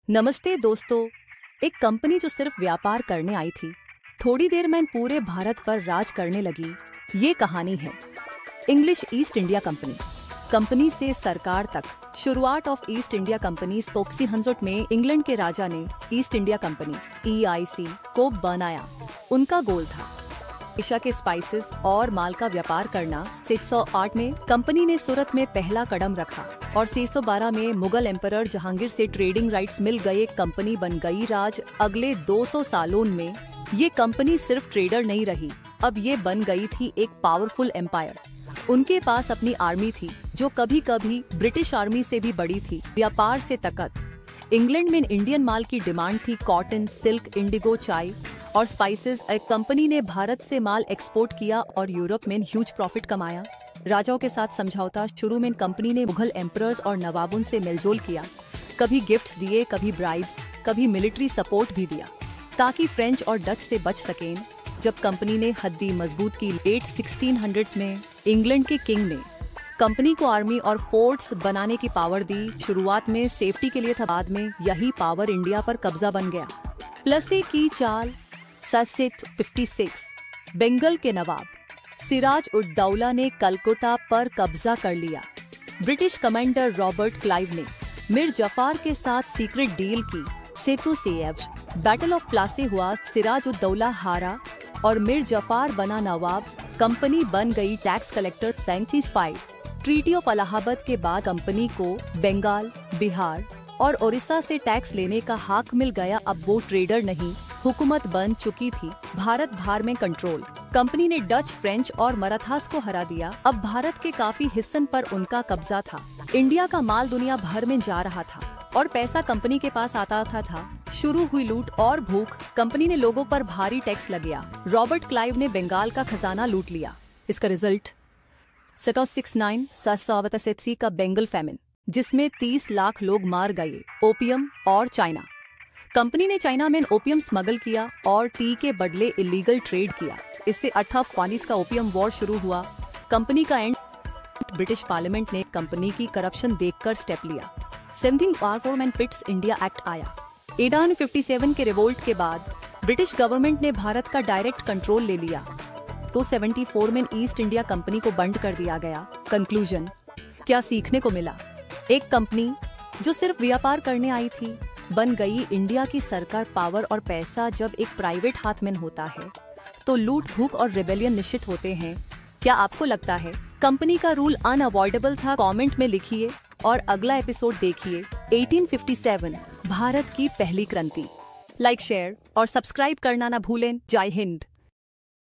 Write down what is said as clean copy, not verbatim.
नमस्ते दोस्तों। एक कंपनी जो सिर्फ व्यापार करने आई थी, थोड़ी देर में पूरे भारत पर राज करने लगी। ये कहानी है English east India company. Company से सरकार तक। शुरुआत ऑफ ईस्ट इंडिया कंपनी 1600 में इंग्लैंड के राजा ने ईस्ट इंडिया कंपनी EIC को बनाया। उनका गोल था एशिया के स्पाइसेस और माल का व्यापार करना। 1608 में कंपनी ने सूरत में पहला कदम रखा और 1612 में मुगल एम्परर जहांगीर से ट्रेडिंग राइट्स मिल गए। कंपनी बन गई राज। अगले 200 सालों में ये कंपनी सिर्फ ट्रेडर नहीं रही, अब ये बन गई थी एक पावरफुल एम्पायर। उनके पास अपनी आर्मी थी जो कभी कभी ब्रिटिश आर्मी से भी बड़ी थी। व्यापार से ताकत। इंग्लैंड में इंडियन माल की डिमांड थी, कॉटन, सिल्क, इंडिगो, चाय और स्पाइसेस। एक कंपनी ने भारत से माल एक्सपोर्ट किया और यूरोप में ह्यूज प्रॉफिट कमाया। राजाओं के साथ समझौता। शुरू में कंपनी ने मुगल एम्परर्स और नवाबों से मिलजोल किया, कभी गिफ्ट्स दिए, कभी ब्राइब्स, कभी मिलिट्री सपोर्ट भी दिया ताकि फ्रेंच और डच से बच सकें। जब कंपनी ने हद्दी मजबूत की लेट 1600s में इंग्लैंड के किंग ने कंपनी को आर्मी और फोर्ट्स बनाने की पावर दी। शुरुआत में सेफ्टी के लिए था, बाद में यही पावर इंडिया पर कब्जा बन गया। प्लसे की चाल। 56 बंगाल के नवाब सिराज उद दौला ने कलकत्ता पर कब्जा कर लिया। ब्रिटिश कमांडर रॉबर्ट क्लाइव ने मीर जफर के साथ सीक्रेट डील की। सेतु सेव बैटल ऑफ प्लासे हुआ। सिराज उद दौला हारा और मीर जफर बना नवाब। कंपनी बन गई tax collector. 75 treaty of Allahabad के बाद कंपनी को बंगाल, बिहार और उड़ीसा से टैक्स लेने का हक मिल गया। अब वो ट्रेडर नहीं, हुकूमत बन चुकी थी। भारत भर में कंट्रोल। कंपनी ने डच, फ्रेंच और मराठास को हरा दिया। अब भारत के काफी हिस्सों पर उनका कब्जा था। इंडिया का माल दुनिया भर में जा रहा था और पैसा कंपनी के पास आता था। शुरू हुई लूट और भूख। कंपनी ने लोगों पर भारी टैक्स लगाया। रॉबर्ट क्लाइव ने बंगाल का खजाना लूट लिया। इसका रिजल्ट 1769 का बंगाल फैमिन, जिसमें 30 लाख लोग मार गए। ओपियम और चाइना। कंपनी ने चाइना में ओपियम स्मगल किया और टी के बदले इलीगल ट्रेड किया। इससे 1840 का ओपियम वॉर शुरू हुआ। कंपनी का एंड। ब्रिटिश पार्लियामेंट ने कंपनी की करप्शन देखकर स्टेप लिया। 17 पिट्स इंडिया एक्ट आया। 1857 के रिवोल्ट के बाद ब्रिटिश गवर्नमेंट ने भारत का डायरेक्ट कंट्रोल ले लिया तो 74 में ईस्ट इंडिया कंपनी को बंद कर दिया गया। कंक्लूजन, क्या सीखने को मिला? एक कंपनी जो सिर्फ व्यापार करने आई थी, बन गई इंडिया की सरकार। पावर और पैसा जब एक प्राइवेट हाथ में होता है तो लूट, भूख और रेबेलियन निश्चित होते हैं। क्या आपको लगता है कंपनी का रूल अनअवॉइडेबल था? कमेंट में लिखिए और अगला एपिसोड देखिए। 1857 भारत की पहली क्रांति। लाइक, शेयर और सब्सक्राइब करना ना भूलें। जय हिंद।